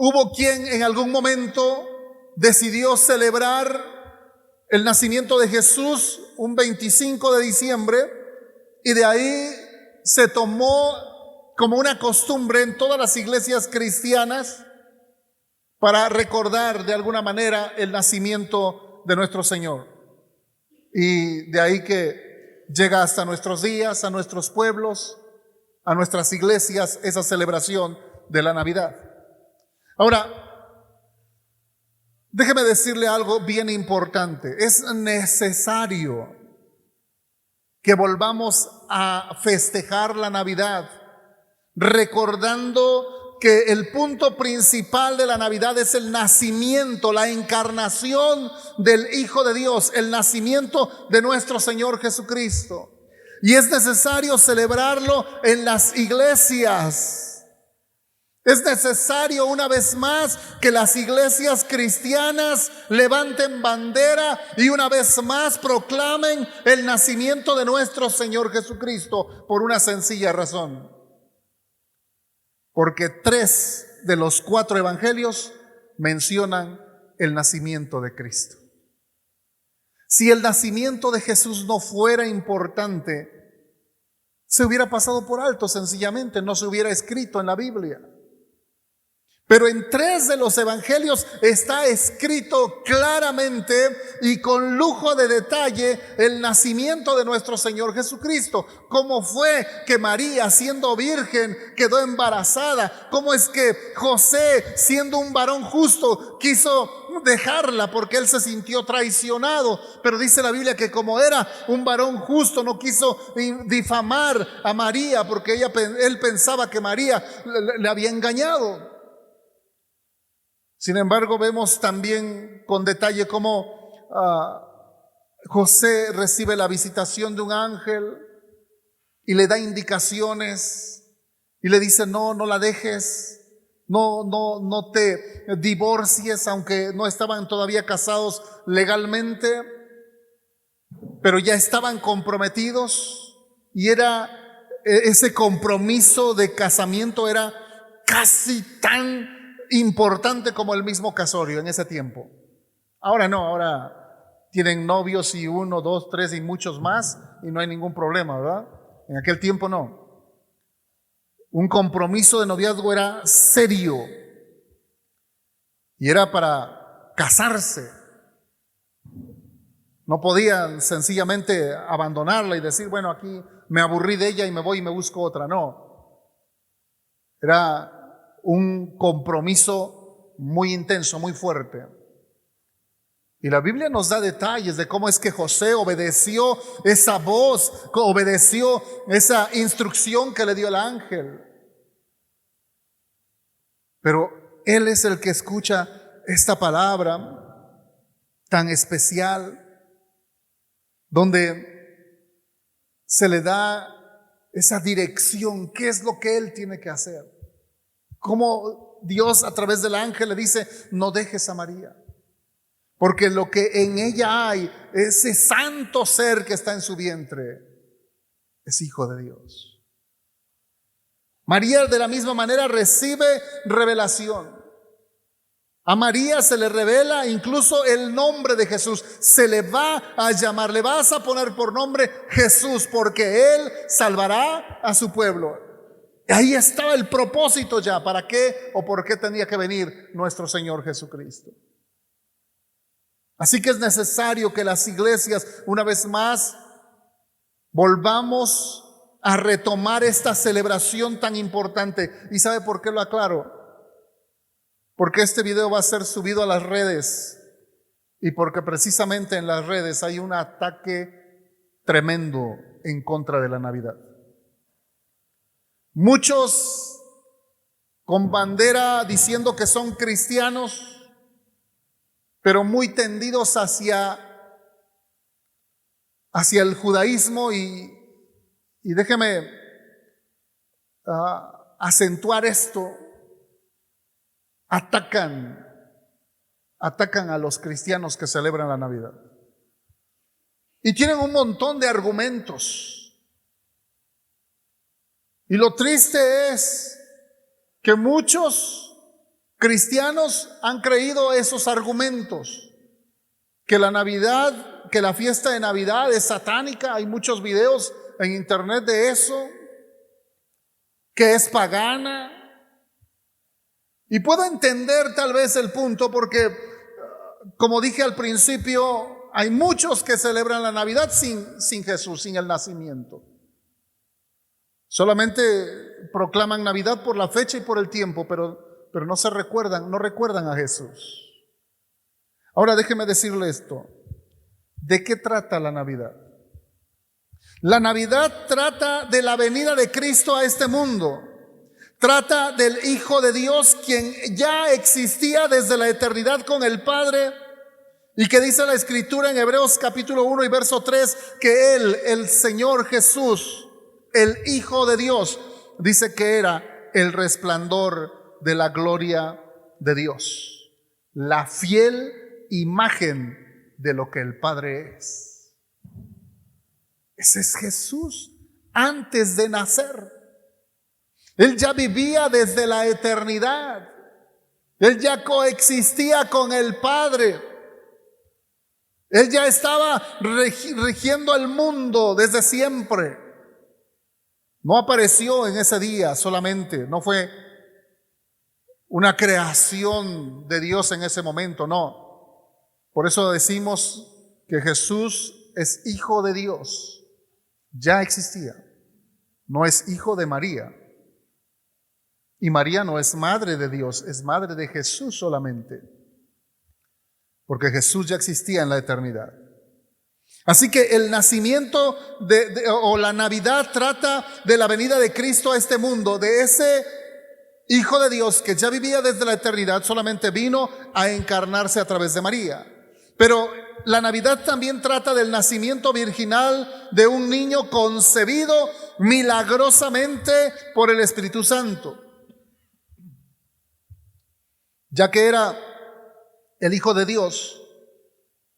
Hubo quien en algún momento decidió celebrar el nacimiento de Jesús un 25 de diciembre y de ahí se tomó como una costumbre en todas las iglesias cristianas para recordar de alguna manera el nacimiento de nuestro Señor. Y de ahí que llega hasta nuestros días, a nuestros pueblos, a nuestras iglesias, esa celebración de la Navidad. Ahora, déjeme decirle algo bien importante. Es necesario que volvamos a festejar la Navidad, recordando que el punto principal de la Navidad es el nacimiento, la encarnación del Hijo de Dios, el nacimiento de nuestro Señor Jesucristo. Y es necesario celebrarlo en las iglesias. Es necesario una vez más que las iglesias cristianas levanten bandera y una vez más proclamen el nacimiento de nuestro Señor Jesucristo, por una sencilla razón. Porque 3 de los 4 evangelios mencionan el nacimiento de Cristo. Si el nacimiento de Jesús no fuera importante, se hubiera pasado por alto, sencillamente no se hubiera escrito en la Biblia. Pero en 3 de los evangelios está escrito claramente y con lujo de detalle el nacimiento de nuestro Señor Jesucristo. Cómo fue que María, siendo virgen, quedó embarazada. Cómo es que José, siendo un varón justo, quiso dejarla porque él se sintió traicionado. Pero dice la Biblia que como era un varón justo, no quiso difamar a María porque él pensaba que María le había engañado. Sin embargo, vemos también con detalle cómo José recibe la visitación de un ángel y le da indicaciones y le dice: no la dejes, no te divorcies, aunque no estaban todavía casados legalmente, pero ya estaban comprometidos y era ese compromiso de casamiento era casi tan importante como el mismo casorio en ese tiempo. Ahora no, ahora tienen novios y 1, 2, 3 y muchos más y no hay ningún problema, ¿verdad? En aquel tiempo no. Un compromiso de noviazgo era serio y era para casarse. No podían sencillamente abandonarla y decir: bueno, aquí me aburrí de ella y me voy y me busco otra. No. Era un compromiso muy intenso, muy fuerte. Y la Biblia nos da detalles de cómo es que José obedeció esa voz, obedeció esa instrucción que le dio el ángel. Pero él es el que escucha esta palabra tan especial, donde se le da esa dirección, qué es lo que él tiene que hacer. Como Dios a través del ángel le dice: no dejes a María, porque lo que en ella hay, ese santo ser que está en su vientre, es hijo de Dios. María de la misma manera recibe revelación. A María se le revela incluso el nombre de Jesús. Se le va a llamar, le vas a poner por nombre Jesús, porque Él salvará a su pueblo. Ahí estaba el propósito ya, ¿para qué o por qué tenía que venir nuestro Señor Jesucristo? Así que es necesario que las iglesias, una vez más, volvamos a retomar esta celebración tan importante. ¿Y sabe por qué lo aclaro? Porque este video va a ser subido a las redes y porque precisamente en las redes hay un ataque tremendo en contra de la Navidad. Muchos con bandera diciendo que son cristianos, pero muy tendidos hacia el judaísmo y déjeme acentuar esto, atacan a los cristianos que celebran la Navidad. Y tienen un montón de argumentos. Y lo triste es que muchos Cristianos han creído esos argumentos, que la Navidad, que la fiesta de Navidad es satánica. Hay muchos videos en internet de eso, que es pagana. Y puedo entender tal vez el punto porque, como dije al principio, hay muchos que celebran la Navidad sin Jesús, sin el nacimiento. Solamente proclaman Navidad por la fecha y por el tiempo, pero no recuerdan a Jesús. Ahora déjeme decirle esto. ¿De qué trata la Navidad? La Navidad trata de la venida de Cristo a este mundo. Trata del Hijo de Dios, quien ya existía desde la eternidad con el Padre, y que dice la Escritura en Hebreos capítulo 1 y verso 3, que Él, el Señor Jesús, el Hijo de Dios, dice que era el resplandor de la gloria de Dios, la fiel imagen de lo que el Padre es. Ese es Jesús antes de nacer. Él ya vivía desde la eternidad. Él ya coexistía con el Padre. Él ya estaba rigiendo el mundo desde siempre. No apareció en ese día solamente, no fue una creación de Dios en ese momento, no. Por eso decimos que Jesús es Hijo de Dios. Ya existía. No es hijo de María. Y María no es madre de Dios, es madre de Jesús solamente. Porque Jesús ya existía en la eternidad. Así que el nacimiento o la Navidad trata de la venida de Cristo a este mundo, de ese Hijo de Dios que ya vivía desde la eternidad, solamente vino a encarnarse a través de María. Pero la Navidad también trata del nacimiento virginal de un niño concebido milagrosamente por el Espíritu Santo. Ya que era el Hijo de Dios,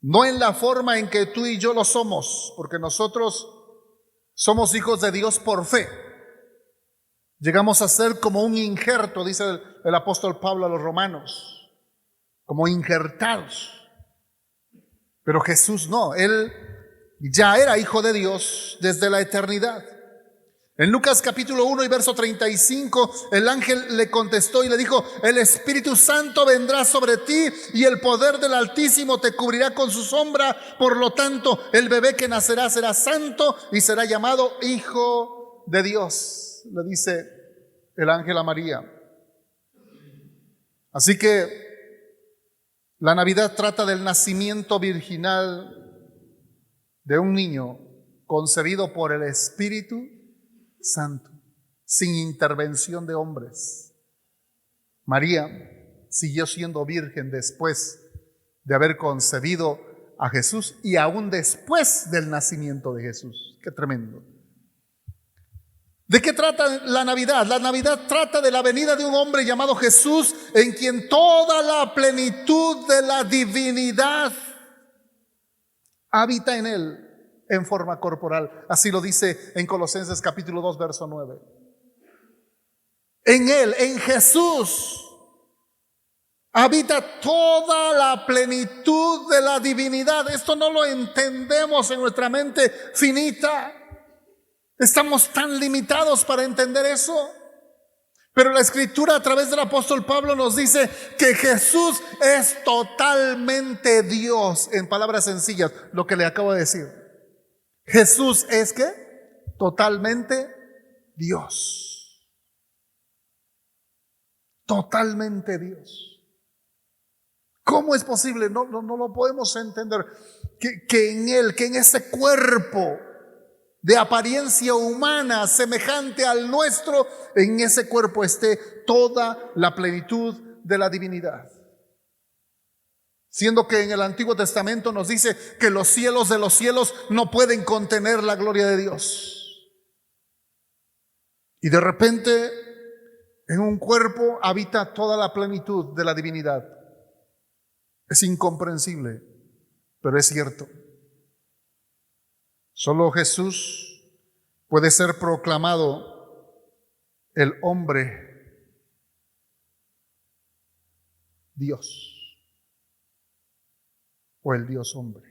no en la forma en que tú y yo lo somos, porque nosotros somos hijos de Dios por fe. Llegamos a ser como un injerto, dice el apóstol Pablo a los romanos, como injertados. Pero Jesús no, Él ya era Hijo de Dios desde la eternidad. En Lucas capítulo 1 y verso 35, el ángel le contestó y le dijo: el Espíritu Santo vendrá sobre ti y el poder del Altísimo te cubrirá con su sombra. Por lo tanto, el bebé que nacerá será santo y será llamado Hijo de Dios, le dice el ángel a María. Así que la Navidad trata del nacimiento virginal de un niño concebido por el Espíritu Santo, sin intervención de hombres. María siguió siendo virgen después de haber concebido a Jesús y aún después del nacimiento de Jesús. Qué tremendo. ¿De qué trata la Navidad? La Navidad trata de la venida de un hombre llamado Jesús, en quien toda la plenitud de la divinidad habita en él en forma corporal. Así lo dice en Colosenses capítulo 2 verso 9. En él, en Jesús, habita toda la plenitud de la divinidad. Esto no lo entendemos en nuestra mente finita. Estamos tan limitados para entender eso. Pero la Escritura a través del apóstol Pablo nos dice que Jesús es totalmente Dios. En palabras sencillas, lo que le acabo de decir. Jesús es ¿qué? Totalmente Dios. Totalmente Dios. ¿Cómo es posible? No lo podemos entender. Que en Él, que en ese cuerpo de apariencia humana semejante al nuestro, en ese cuerpo esté toda la plenitud de la divinidad. Siendo que en el Antiguo Testamento nos dice que los cielos de los cielos no pueden contener la gloria de Dios. Y de repente en un cuerpo habita toda la plenitud de la divinidad. Es incomprensible, pero es cierto. Solo Jesús puede ser proclamado el hombre Dios o el Dios hombre,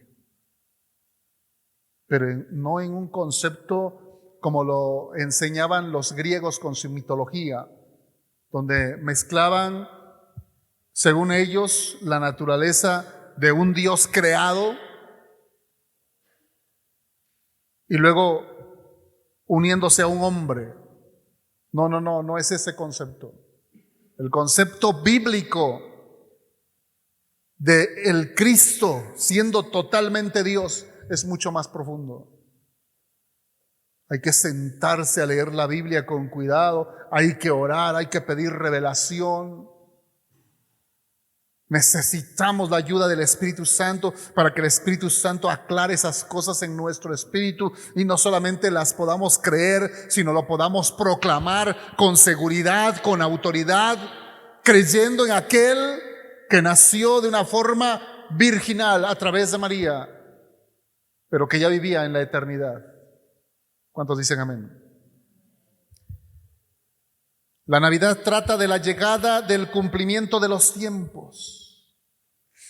pero no en un concepto como lo enseñaban los griegos con su mitología, donde mezclaban, según ellos, la naturaleza de un Dios creado y luego uniéndose a un hombre. No es ese concepto. El concepto bíblico de el Cristo siendo totalmente Dios es mucho más profundo. Hay que sentarse a leer la Biblia con cuidado, hay que orar, hay que pedir revelación. Necesitamos la ayuda del Espíritu Santo para que el Espíritu Santo aclare esas cosas en nuestro espíritu y no solamente las podamos creer, sino lo podamos proclamar con seguridad, con autoridad, creyendo en aquel que nació de una forma virginal a través de María, pero que ya vivía en la eternidad. ¿Cuántos dicen amén? La Navidad trata de la llegada del cumplimiento de los tiempos.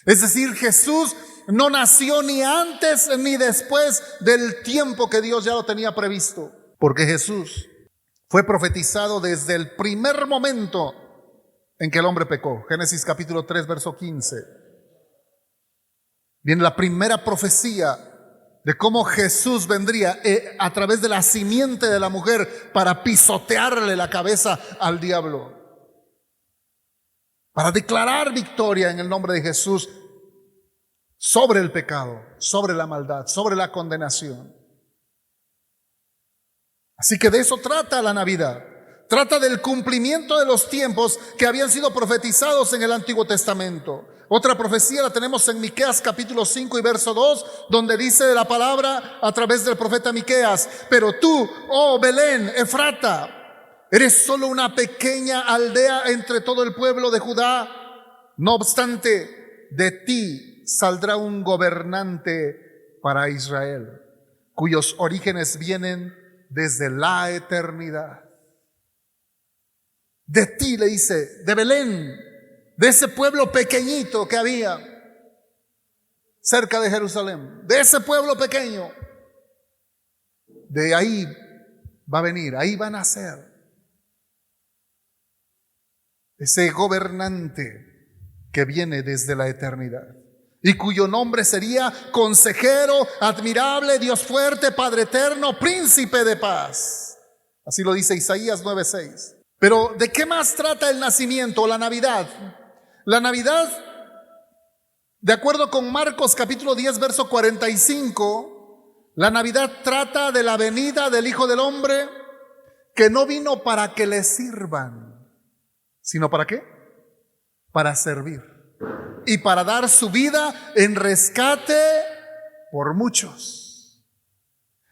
Es decir, Jesús no nació ni antes ni después del tiempo que Dios ya lo tenía previsto, porque Jesús fue profetizado desde el primer momento en que el hombre pecó. Génesis capítulo 3, verso 15. Viene la primera profecía de cómo Jesús vendría a través de la simiente de la mujer para pisotearle la cabeza al diablo, para declarar victoria en el nombre de Jesús sobre el pecado, sobre la maldad, sobre la condenación. Así que de eso trata la Navidad. Trata del cumplimiento de los tiempos que habían sido profetizados en el Antiguo Testamento. Otra profecía la tenemos en Miqueas capítulo 5 y verso 2, donde dice de la palabra a través del profeta Miqueas: pero tú, oh Belén, Efrata, eres solo una pequeña aldea entre todo el pueblo de Judá. No obstante, de ti saldrá un gobernante para Israel, cuyos orígenes vienen desde la eternidad. De ti, le dice, de Belén, de ese pueblo pequeñito que había cerca de Jerusalén, de ese pueblo pequeño, de ahí va a venir, ahí va a nacer ese gobernante que viene desde la eternidad y cuyo nombre sería Consejero, Admirable, Dios Fuerte, Padre Eterno, Príncipe de Paz. Así lo dice Isaías 9:6. Pero ¿de qué más trata el nacimiento o la Navidad? La Navidad, de acuerdo con Marcos capítulo 10, verso 45, la Navidad trata de la venida del Hijo del Hombre, que no vino para que le sirvan, sino ¿para qué? Para servir y para dar su vida en rescate por muchos.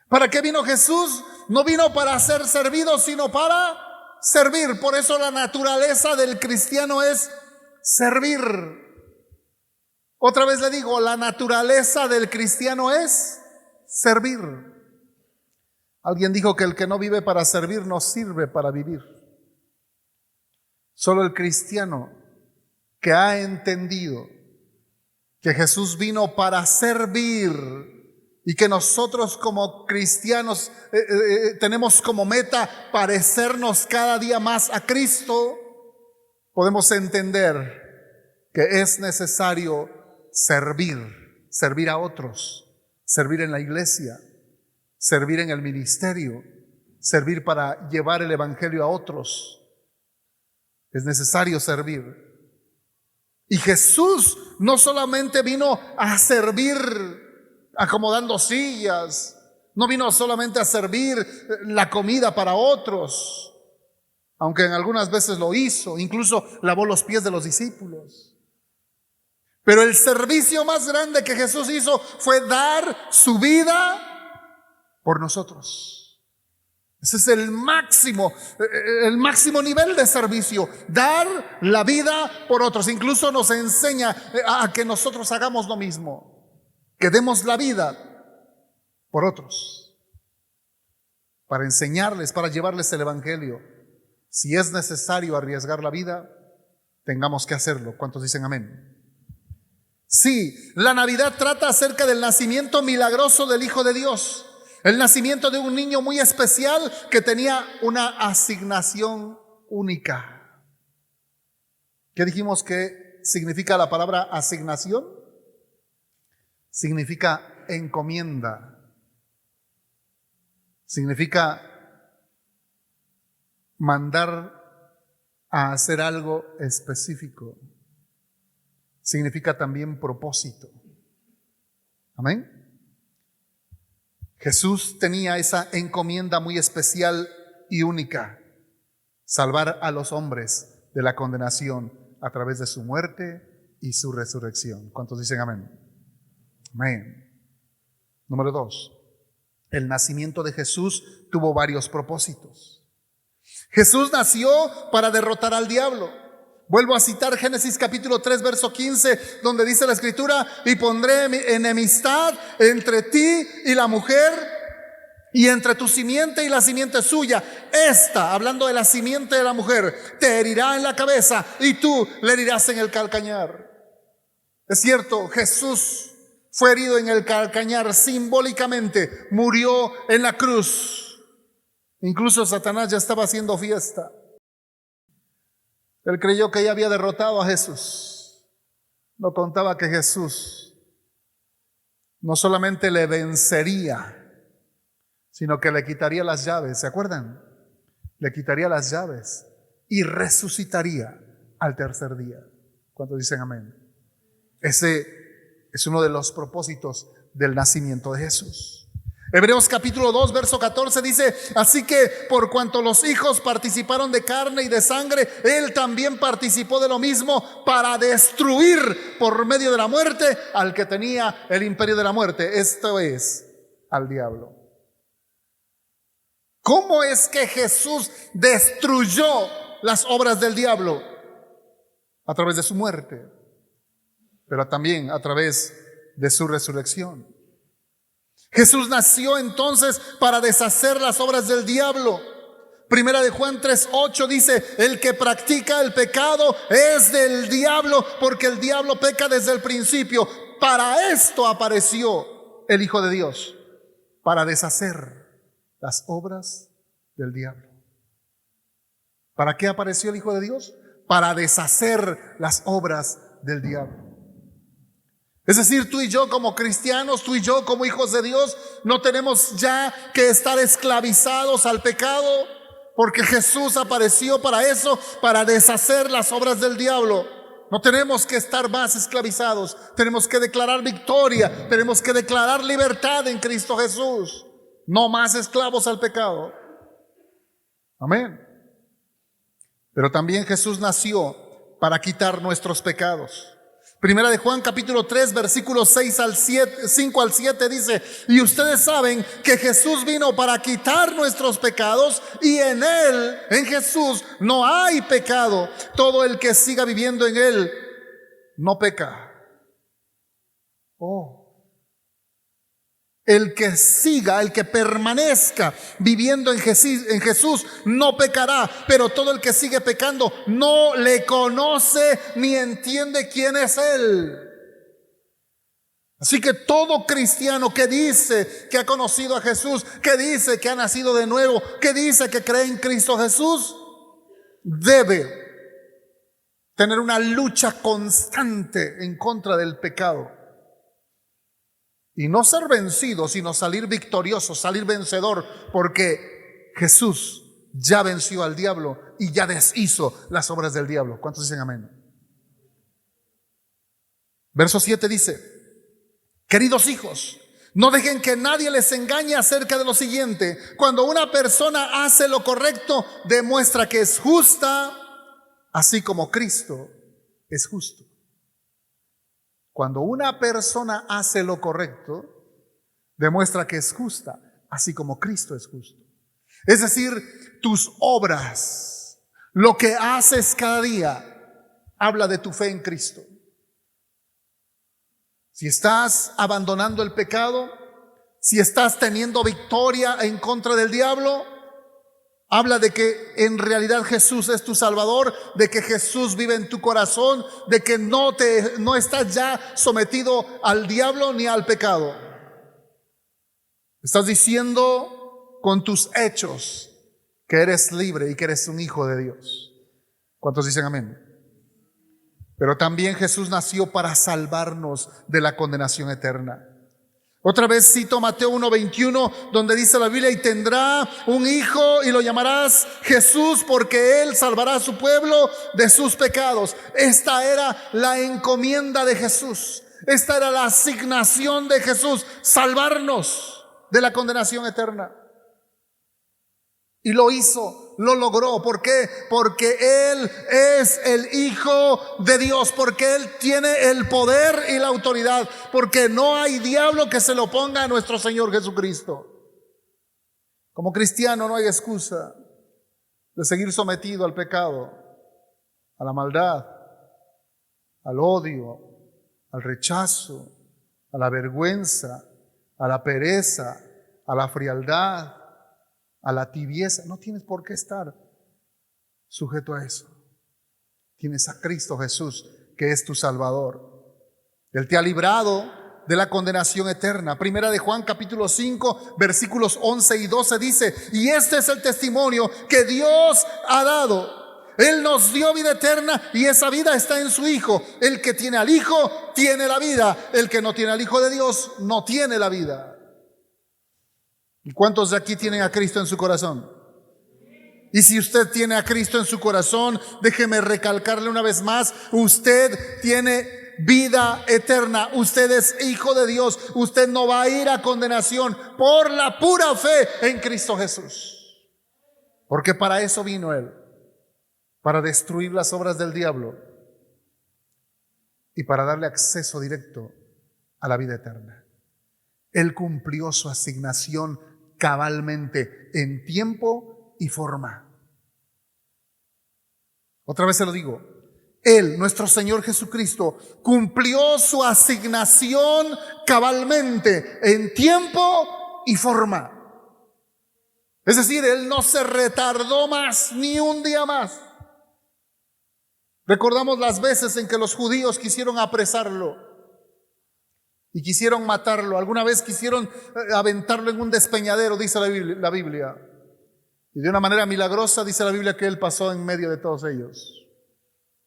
¿Para qué vino Jesús? No vino para ser servido, sino para servir. Por eso la naturaleza del cristiano es servir. Otra vez le digo, la naturaleza del cristiano es servir. Alguien dijo que el que no vive para servir no sirve para vivir. Solo el cristiano que ha entendido que Jesús vino para servir y que nosotros como cristianos tenemos como meta parecernos cada día más a Cristo, podemos entender que es necesario servir a otros, servir en la iglesia, servir en el ministerio, servir para llevar el evangelio a otros. Es necesario servir. Y Jesús no solamente vino a servir acomodando sillas, no vino solamente a servir la comida para otros, aunque en algunas veces lo hizo, incluso lavó los pies de los discípulos. Pero el servicio más grande que Jesús hizo fue dar su vida por nosotros. Ese es el máximo nivel de servicio, dar la vida por otros. Incluso nos enseña a que nosotros hagamos lo mismo, que demos la vida por otros, para enseñarles, para llevarles el evangelio. Si es necesario arriesgar la vida, tengamos que hacerlo. ¿Cuántos dicen amén? Sí, la Navidad trata acerca del nacimiento milagroso del Hijo de Dios, el nacimiento de un niño muy especial que tenía una asignación única. ¿Qué dijimos que significa la palabra asignación? Significa encomienda, significa mandar a hacer algo específico. Significa también propósito. Amén. Jesús tenía esa encomienda muy especial y única: salvar a los hombres de la condenación a través de su muerte y su resurrección. ¿Cuántos dicen amén? Amén. Número 2. El nacimiento de Jesús tuvo varios propósitos. Jesús nació para derrotar al diablo. Vuelvo a citar Génesis capítulo 3, verso 15, donde dice la Escritura: y pondré enemistad entre ti y la mujer, y entre tu simiente y la simiente suya. Esta, hablando de la simiente de la mujer, te herirá en la cabeza y tú le herirás en el calcañar. Es cierto, Jesús fue herido en el calcañar, simbólicamente murió en la cruz. Incluso Satanás ya estaba haciendo fiesta. Él creyó que ya había derrotado a Jesús. No contaba que Jesús no solamente le vencería, sino que le quitaría las llaves. ¿Se acuerdan? Le quitaría las llaves y resucitaría al tercer día. ¿Cuántos dicen amén? Ese es uno de los propósitos del nacimiento de Jesús. Hebreos capítulo 2, verso 14 dice: así que por cuanto los hijos participaron de carne y de sangre, Él también participó de lo mismo, para destruir por medio de la muerte al que tenía el imperio de la muerte, esto es, al diablo. ¿Cómo es que Jesús destruyó las obras del diablo? A través de su muerte, pero también a través de su resurrección. Jesús nació entonces para deshacer las obras del diablo. Primera de Juan 3:8 dice: el que practica el pecado es del diablo, porque el diablo peca desde el principio. Para esto apareció el Hijo de Dios, para deshacer las obras del diablo. ¿Para qué apareció el Hijo de Dios? Para deshacer las obras del diablo. Es decir, tú y yo como cristianos, tú y yo como hijos de Dios, no tenemos ya que estar esclavizados al pecado, porque Jesús apareció para eso, para deshacer las obras del diablo. No tenemos que estar más esclavizados, tenemos que declarar victoria, tenemos que declarar libertad en Cristo Jesús. No más esclavos al pecado. Amén. Pero también Jesús nació para quitar nuestros pecados. Primera de Juan capítulo 3, versículos 5 al 7 dice: y ustedes saben que Jesús vino para quitar nuestros pecados, y en Él, en Jesús, no hay pecado. Todo el que siga viviendo en Él no peca. El que siga, el que permanezca viviendo en Jesús no pecará, pero todo el que sigue pecando no le conoce ni entiende quién es Él. Así que todo cristiano que dice que ha conocido a Jesús, que dice que ha nacido de nuevo, que dice que cree en Cristo Jesús, debe tener una lucha constante en contra del pecado. Y no ser vencido, sino salir victorioso, salir vencedor, porque Jesús ya venció al diablo y ya deshizo las obras del diablo. ¿Cuántos dicen amén? Verso 7 dice: queridos hijos, no dejen que nadie les engañe acerca de lo siguiente. Cuando una persona hace lo correcto, demuestra que es justa, así como Cristo es justo. Cuando una persona hace lo correcto, demuestra que es justa, así como Cristo es justo. Es decir, tus obras, lo que haces cada día, habla de tu fe en Cristo. Si estás abandonando el pecado, si estás teniendo victoria en contra del diablo, Habla de que en realidad Jesús es tu Salvador, de que Jesús vive en tu corazón, de que no estás ya sometido al diablo ni al pecado. Estás diciendo con tus hechos que eres libre y que eres un hijo de Dios. ¿Cuántos dicen amén? Pero también Jesús nació para salvarnos de la condenación eterna. Otra vez cito Mateo 1:21, donde dice la Biblia: y tendrá un hijo y lo llamarás Jesús, porque él salvará a su pueblo de sus pecados. Esta era la encomienda de Jesús. Esta era la asignación de Jesús: salvarnos de la condenación eterna. Y lo hizo, lo logró. ¿Por qué? Porque Él es el Hijo de Dios, porque Él tiene el poder y la autoridad, porque no hay diablo que se lo oponga a nuestro Señor Jesucristo. Como cristiano no hay excusa de seguir sometido al pecado, a la maldad, al odio, al rechazo, a la vergüenza, a la pereza, a la frialdad, a la tibieza. No tienes por qué estar sujeto a eso. Tienes a Cristo Jesús, que es tu Salvador. Él te ha librado de la condenación eterna. Primera de Juan capítulo 5 versículos 11 y 12 dice: y este es el testimonio que Dios ha dado. Él nos dio vida eterna y esa vida está en su Hijo. El que tiene al Hijo tiene la vida. El que no tiene al Hijo de Dios no tiene la vida. ¿Y cuántos de aquí tienen a Cristo en su corazón? Y si usted tiene a Cristo en su corazón, déjeme recalcarle una vez más: usted tiene vida eterna. Usted es hijo de Dios. Usted no va a ir a condenación por la pura fe en Cristo Jesús. Porque para eso vino Él, para destruir las obras del diablo y para darle acceso directo a la vida eterna. Él cumplió su asignación cabalmente, en tiempo y forma. Otra vez se lo digo: Él, nuestro Señor Jesucristo, cumplió su asignación cabalmente, en tiempo y forma. Es decir, Él no se retardó más, ni un día más. Recordamos las veces en que los judíos quisieron apresarlo y quisieron matarlo. Alguna vez quisieron aventarlo en un despeñadero, dice la Biblia. Y de una manera milagrosa dice la Biblia que Él pasó en medio de todos ellos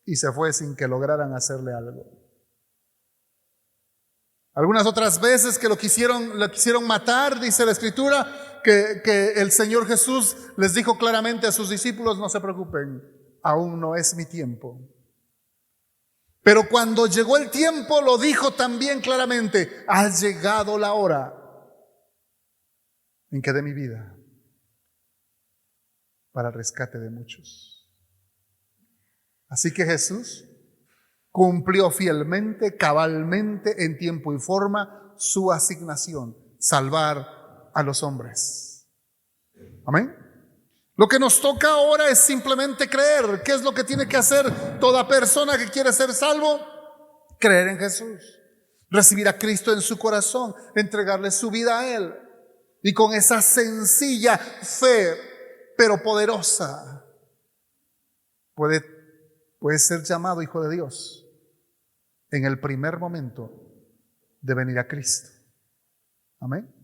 y se fue sin que lograran hacerle algo. Algunas otras veces que lo quisieron matar, dice la Escritura, que el Señor Jesús les dijo claramente a sus discípulos: no se preocupen, aún no es mi tiempo. Pero cuando llegó el tiempo, lo dijo también claramente: ha llegado la hora en que dé mi vida para el rescate de muchos. Así que Jesús cumplió fielmente, cabalmente, en tiempo y forma, su asignación: salvar a los hombres. Amén. Lo que nos toca ahora es simplemente creer. ¿Qué es lo que tiene que hacer toda persona que quiere ser salvo? Creer en Jesús, recibir a Cristo en su corazón, entregarle su vida a Él. Y con esa sencilla fe, pero poderosa, puede ser llamado hijo de Dios en el primer momento de venir a Cristo. Amén.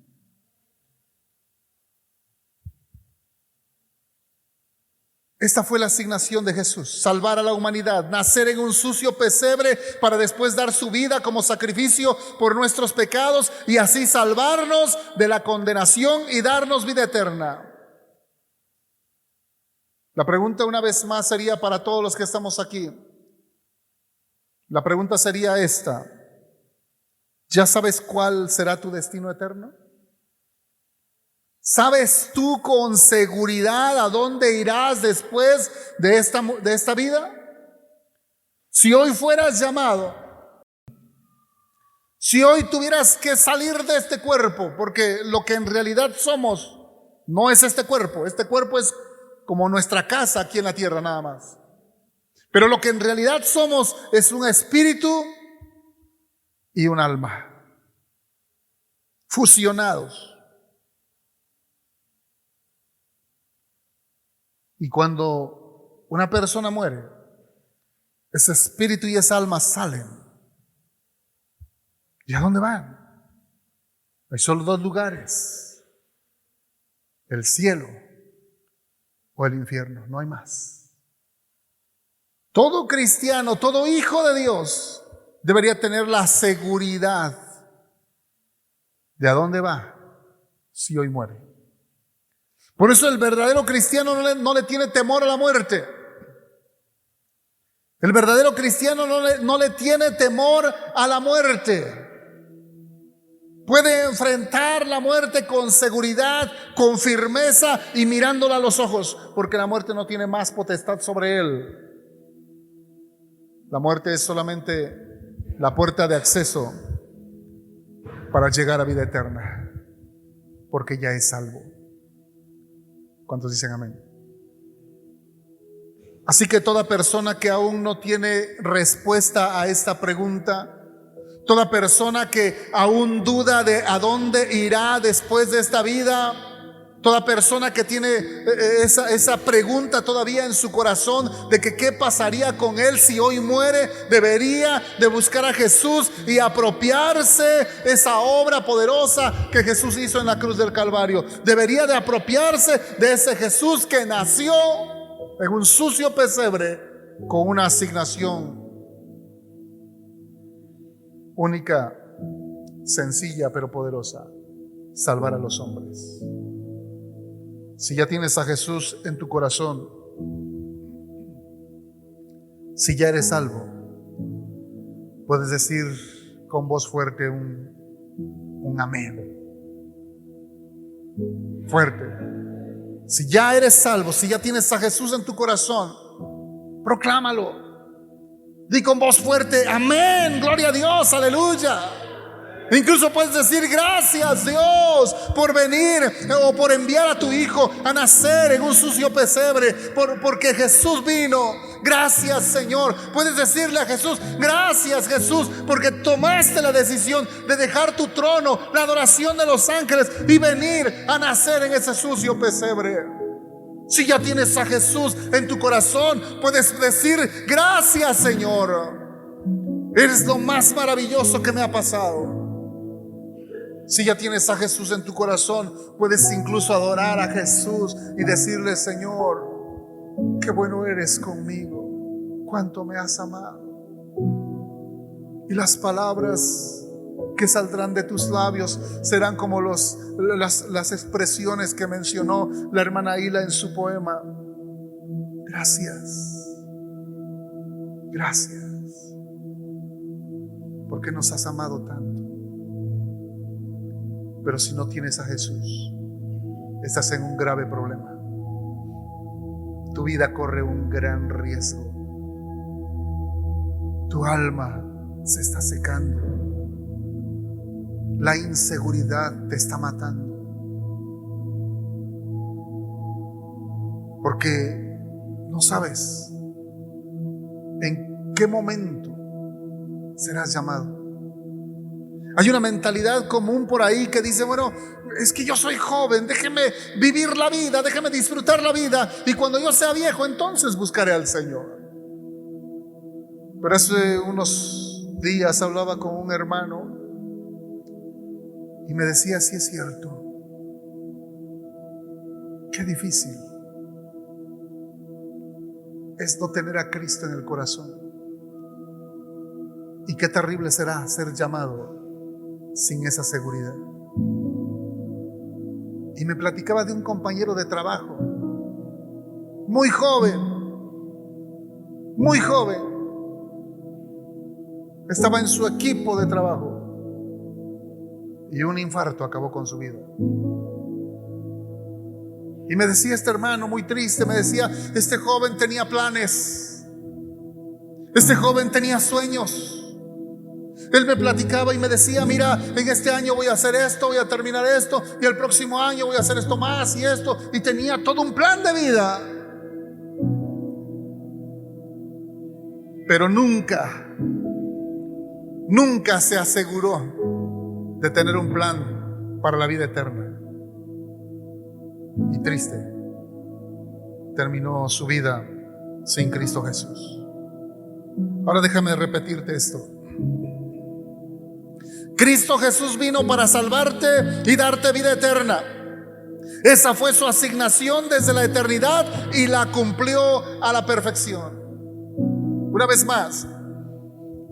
Esta fue la asignación de Jesús: salvar a la humanidad, nacer en un sucio pesebre para después dar su vida como sacrificio por nuestros pecados y así salvarnos de la condenación y darnos vida eterna. La pregunta una vez más sería para todos los que estamos aquí. La pregunta sería esta: ¿ya sabes cuál será tu destino eterno? ¿Sabes tú con seguridad a dónde irás después de esta vida? Si hoy fueras llamado, si hoy tuvieras que salir de este cuerpo, porque lo que en realidad somos no es este cuerpo es como nuestra casa aquí en la tierra nada más. Pero lo que en realidad somos es un espíritu y un alma, fusionados. Y cuando una persona muere, ese espíritu y esa alma salen. ¿Y a dónde van? Hay solo dos lugares: el cielo o el infierno, no hay más. Todo cristiano, todo hijo de Dios debería tener la seguridad de a dónde va si hoy muere. Por eso el verdadero cristiano no le tiene temor a la muerte. El verdadero cristiano no le tiene temor a la muerte. Puede enfrentar la muerte con seguridad, con firmeza y mirándola a los ojos, porque la muerte no tiene más potestad sobre él. La muerte es solamente la puerta de acceso para llegar a vida eterna, porque ya es salvo. ¿Cuántos dicen amén? Así que toda persona que aún no tiene respuesta a esta pregunta, toda persona que aún duda de a dónde irá después de esta vida, toda persona que tiene esa pregunta todavía en su corazón de que qué pasaría con él si hoy muere, debería de buscar a Jesús y apropiarse esa obra poderosa que Jesús hizo en la cruz del Calvario. Debería de apropiarse de ese Jesús que nació en un sucio pesebre con una asignación única, sencilla pero poderosa: salvar a los hombres. Si ya tienes a Jesús en tu corazón, si ya eres salvo, puedes decir con voz fuerte un amén. Fuerte. Si ya eres salvo, si ya tienes a Jesús en tu corazón, proclámalo. Di con voz fuerte: amén, gloria a Dios, aleluya. Incluso puedes decir: gracias Dios por venir o por enviar a tu hijo a nacer en un sucio pesebre, porque Jesús vino. Gracias Señor. Puedes decirle a Jesús: gracias Jesús, porque tomaste la decisión de dejar tu trono, la adoración de los ángeles, y venir a nacer en ese sucio pesebre. Si ya tienes a Jesús en tu corazón, puedes decir: gracias Señor, eres lo más maravilloso que me ha pasado. Si ya tienes a Jesús en tu corazón, puedes incluso adorar a Jesús y decirle: Señor, qué bueno eres conmigo, cuánto me has amado. Y las palabras que saldrán de tus labios serán como las expresiones que mencionó la hermana Hila en su poema. Gracias, gracias, porque nos has amado tanto. Pero si no tienes a Jesús, estás en un grave problema. Tu vida corre un gran riesgo. Tu alma se está secando. La inseguridad te está matando. Porque no sabes en qué momento serás llamado. Hay una mentalidad común por ahí que dice: bueno, es que yo soy joven, déjeme vivir la vida, déjeme disfrutar la vida, y cuando yo sea viejo entonces buscaré al Señor. Pero hace unos días hablaba con un hermano y me decía: sí es cierto, qué difícil es no tener a Cristo en el corazón, y qué terrible será ser llamado sin esa seguridad. Y me platicaba de un compañero de trabajo, muy joven, estaba en su equipo de trabajo y un infarto acabó con su vida. Y me decía este hermano muy triste, me decía: este joven tenía planes, este joven tenía sueños. Él me platicaba y me decía: mira, en este año voy a hacer esto, voy a terminar esto, y el próximo año voy a hacer esto más y esto, y tenía todo un plan de vida. Pero nunca se aseguró de tener un plan para la vida eterna. Y triste, terminó su vida sin Cristo Jesús. Ahora déjame repetirte esto. Cristo Jesús vino para salvarte y darte vida eterna. Esa fue su asignación desde la eternidad y la cumplió a la perfección. Una vez más,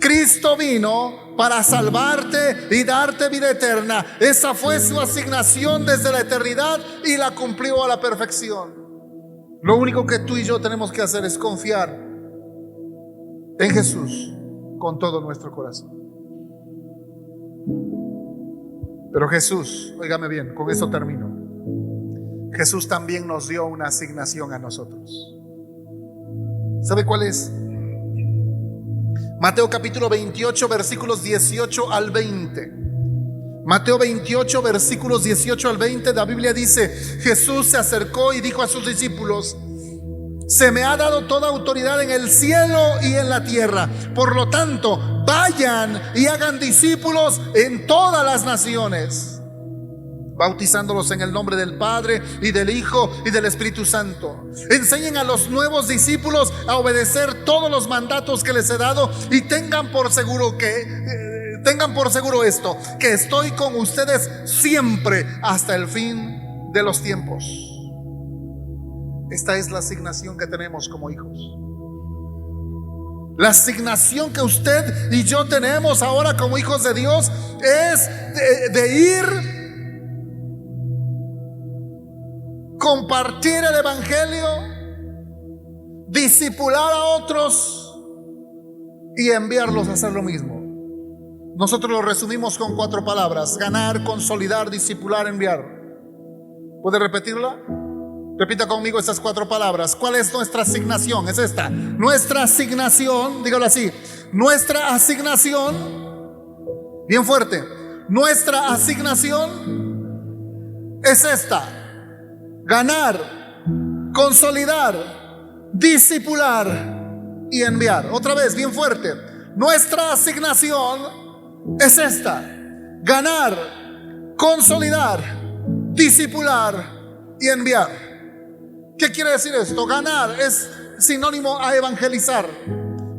Cristo vino para salvarte y darte vida eterna. Esa fue su asignación desde la eternidad y la cumplió a la perfección. Lo único que tú y yo tenemos que hacer es confiar en Jesús con todo nuestro corazón. Pero Jesús, óigame bien, con esto termino. Jesús también nos dio una asignación a nosotros. ¿Sabe cuál es? Mateo capítulo 28 versículos 18 al 20. Mateo 28 versículos 18 al 20, la Biblia dice: Jesús se acercó y dijo a sus discípulos: se me ha dado toda autoridad en el cielo y en la tierra. Por lo tanto, vayan y hagan discípulos en todas las naciones, bautizándolos en el nombre del Padre y del Hijo y del Espíritu Santo. Enseñen a los nuevos discípulos a obedecer todos los mandatos que les he dado, y tengan por seguro esto, que estoy con ustedes siempre hasta el fin de los tiempos. Esta es la asignación que tenemos como hijos. La asignación que usted y yo tenemos ahora como hijos de Dios es de ir, compartir el evangelio, discipular a otros y enviarlos a hacer lo mismo. Nosotros lo resumimos con 4 palabras: ganar, consolidar, discipular, enviar. ¿Puede repetirla? Repita conmigo estas 4 palabras. ¿Cuál es nuestra asignación? Es esta. Nuestra asignación, dígalo así. Nuestra asignación, bien fuerte. Nuestra asignación es esta: ganar, consolidar, discipular y enviar. Otra vez, bien fuerte. Nuestra asignación es esta: ganar, consolidar, discipular y enviar. ¿Qué quiere decir esto? Ganar es sinónimo a evangelizar,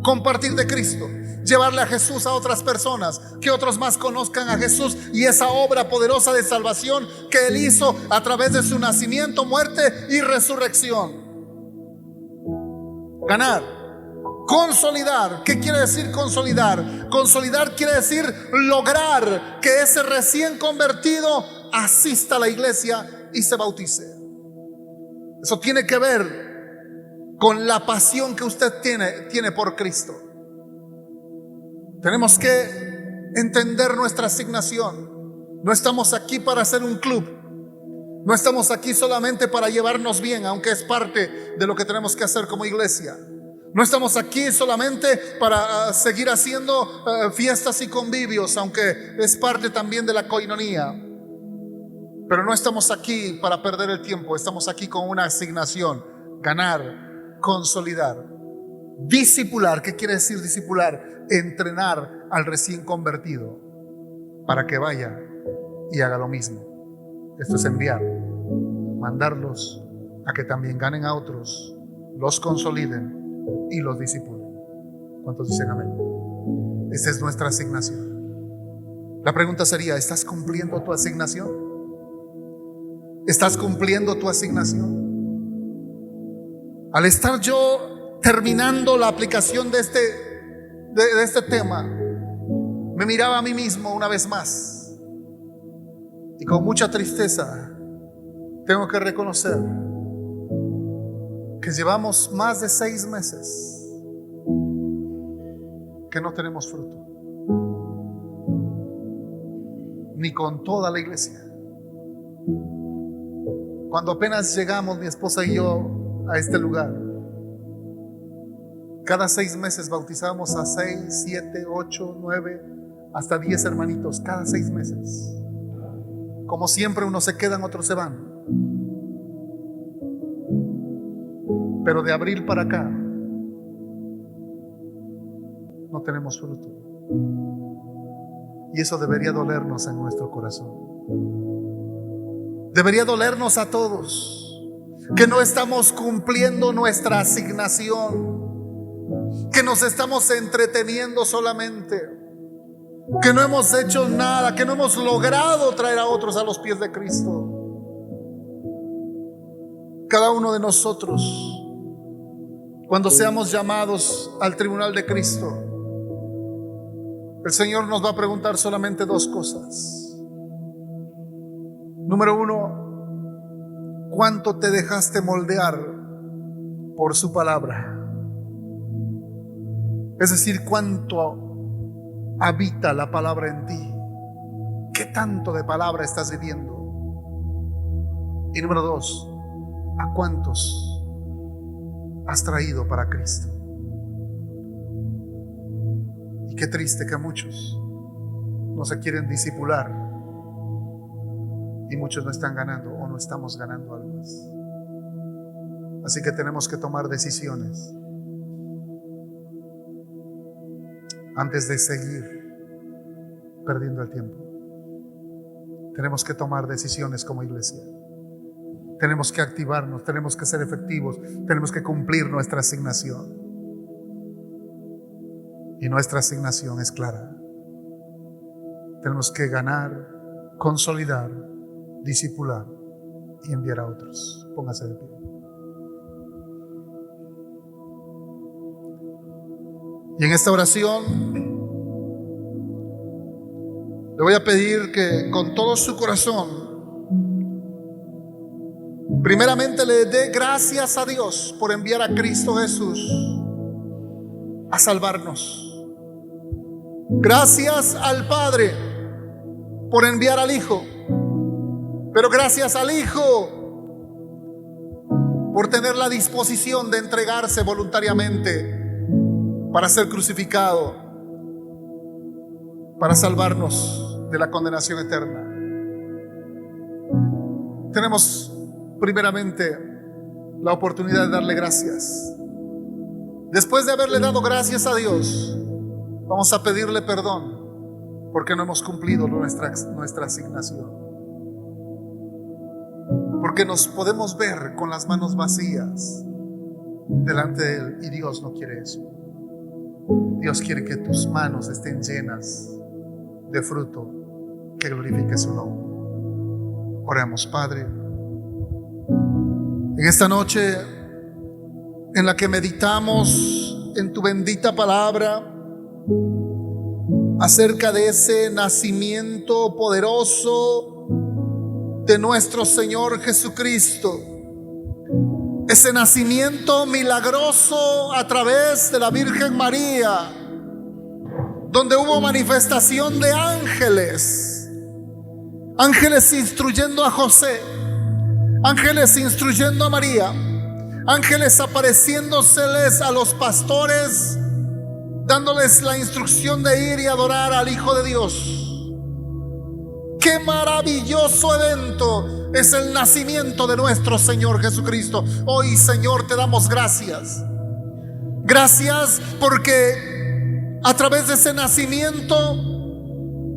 compartir de Cristo, llevarle a Jesús a otras personas, que otros más conozcan a Jesús y esa obra poderosa de salvación que Él hizo a través de su nacimiento, muerte y resurrección. Ganar. Consolidar. ¿Qué quiere decir consolidar? Consolidar quiere decir lograr que ese recién convertido asista a la iglesia y se bautice. Eso tiene que ver con la pasión que usted tiene por Cristo. Tenemos que entender nuestra asignación. No estamos aquí para hacer un club. No estamos aquí solamente para llevarnos bien, aunque es parte de lo que tenemos que hacer como iglesia. No estamos aquí solamente para seguir haciendo fiestas y convivios, aunque es parte también de la coinonía. Pero no estamos aquí para perder el tiempo. Estamos aquí con una asignación: ganar, consolidar, discipular. ¿Qué quiere decir discipular? Entrenar al recién convertido para que vaya y haga lo mismo. Esto es enviar, mandarlos a que también ganen a otros, los consoliden y los discipulen. ¿Cuántos dicen amén? Esa es nuestra asignación. La pregunta sería: ¿estás cumpliendo tu asignación? ¿Estás cumpliendo tu asignación? Al estar yo terminando la aplicación de este tema, me miraba a mí mismo una vez más y con mucha tristeza tengo que reconocer que llevamos más de 6 meses que no tenemos fruto, ni con toda la iglesia. Cuando apenas llegamos, mi esposa y yo, a este lugar, cada 6 meses bautizábamos a 6, 7, 8, 9, hasta 10 hermanitos, cada 6 meses. Como siempre, unos se quedan, otros se van. Pero de abril para acá no tenemos fruto. Y eso debería dolernos en nuestro corazón. Debería dolernos a todos. que no estamos cumpliendo nuestra asignación, que nos estamos entreteniendo solamente, que no hemos hecho nada, que no hemos logrado traer a otros a los pies de Cristo. Cada uno de nosotros, cuando seamos llamados al tribunal de Cristo, el Señor nos va a preguntar solamente dos cosas. Número uno, ¿cuánto te dejaste moldear por su palabra? Es decir, ¿cuánto habita la palabra en ti? ¿Qué tanto de palabra estás viviendo? Y número dos, ¿a cuántos has traído para Cristo? Y qué triste que muchos no se quieren discipular y muchos no están ganando o no estamos ganando almas. Así que tenemos que tomar decisiones antes de seguir perdiendo el tiempo. Tenemos que tomar decisiones como iglesia. Tenemos que activarnos, tenemos que ser efectivos, tenemos que cumplir nuestra asignación. Y nuestra asignación es clara. Tenemos que ganar, consolidar, discipular y enviar a otros. Póngase de pie. Y en esta oración le voy a pedir que con todo su corazón, primeramente le dé gracias a Dios por enviar a Cristo Jesús a salvarnos. Gracias al Padre por enviar al Hijo, pero gracias al Hijo por tener la disposición de entregarse voluntariamente para ser crucificado, para salvarnos de la condenación eterna. Tenemos primeramente la oportunidad de darle gracias. Después de haberle dado gracias a Dios, vamos a pedirle perdón porque no hemos cumplido nuestra asignación, porque nos podemos ver con las manos vacías delante de Él, y Dios no quiere eso. Dios quiere que tus manos estén llenas de fruto que glorifique su nombre. Oremos. Padre, en esta noche en la que meditamos en tu bendita palabra acerca de ese nacimiento poderoso de nuestro Señor Jesucristo, ese nacimiento milagroso a través de la Virgen María, donde hubo manifestación de ángeles, ángeles instruyendo a José, ángeles instruyendo a María, ángeles apareciéndoseles a los pastores, dándoles la instrucción de ir y adorar al Hijo de Dios. Qué maravilloso evento es el nacimiento de nuestro Señor Jesucristo. Hoy, Señor, te damos gracias. Gracias porque a través de ese nacimiento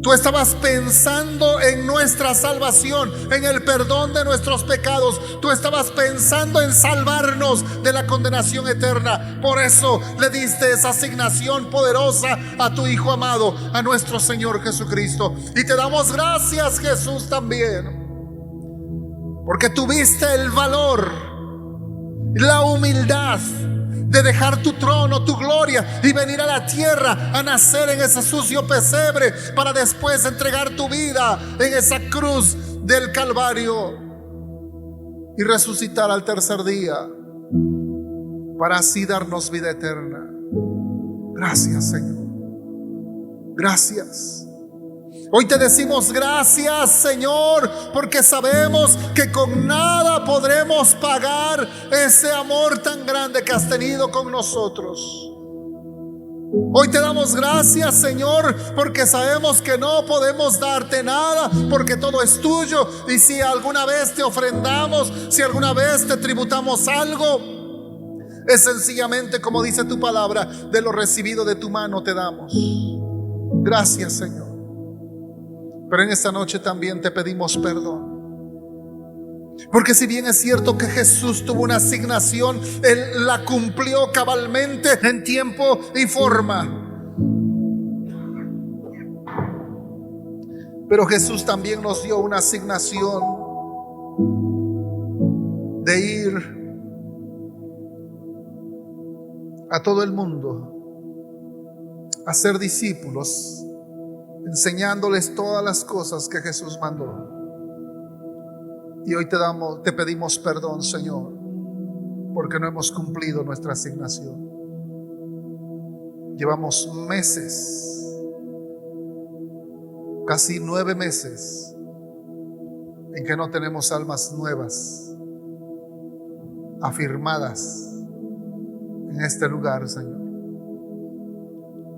tú estabas pensando en nuestra salvación, en el perdón de nuestros pecados. Tú estabas pensando en salvarnos de la condenación eterna. Por eso le diste esa asignación poderosa a tu Hijo amado, a nuestro Señor Jesucristo. Y te damos gracias, Jesús, también porque tuviste el valor, la humildad de dejar tu trono, tu gloria, y venir a la tierra a nacer en ese sucio pesebre para después entregar tu vida en esa cruz del Calvario y resucitar al tercer día para así darnos vida eterna. Gracias, Señor. Gracias. Hoy te decimos gracias, Señor, porque sabemos que con nada podremos pagar ese amor tan grande que has tenido con nosotros. Hoy te damos gracias, Señor, porque sabemos que no podemos darte nada, porque todo es tuyo. Y si alguna vez te ofrendamos, si alguna vez te tributamos algo, es sencillamente, como dice tu palabra, de lo recibido de tu mano te damos. Gracias, Señor. Pero en esta noche también te pedimos perdón. Porque si bien es cierto que Jesús tuvo una asignación, Él la cumplió cabalmente en tiempo y forma. Pero Jesús también nos dio una asignación de ir a todo el mundo a ser discípulos, enseñándoles todas las cosas que Jesús mandó. Y hoy te pedimos perdón, Señor, porque no hemos cumplido nuestra asignación. Llevamos meses, casi 9 meses, en que no tenemos almas nuevas, afirmadas en este lugar, Señor.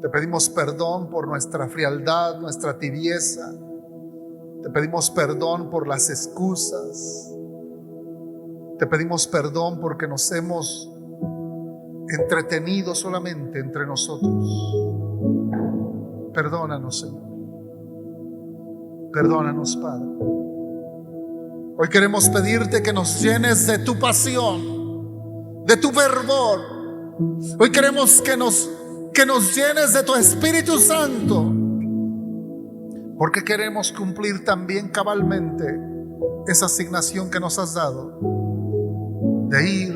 Te pedimos perdón por nuestra frialdad, nuestra tibieza. Te pedimos perdón por las excusas. Te pedimos perdón porque nos hemos entretenido solamente entre nosotros. Perdónanos, Señor. Perdónanos, Padre. Hoy queremos pedirte que nos llenes de tu pasión, de tu fervor. Hoy queremos que nos llenes de tu Espíritu Santo, porque queremos cumplir también cabalmente esa asignación que nos has dado de ir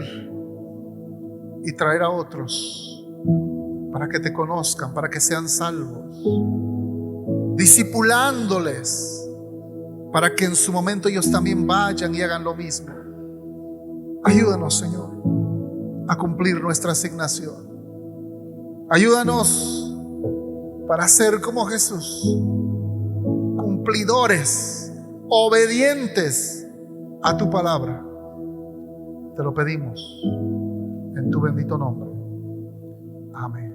y traer a otros para que te conozcan, para que sean salvos, discipulándoles para que en su momento ellos también vayan y hagan lo mismo. Ayúdanos, Señor, a cumplir nuestra asignación. Ayúdanos para ser como Jesús, cumplidores, obedientes a tu palabra. Te lo pedimos en tu bendito nombre. Amén.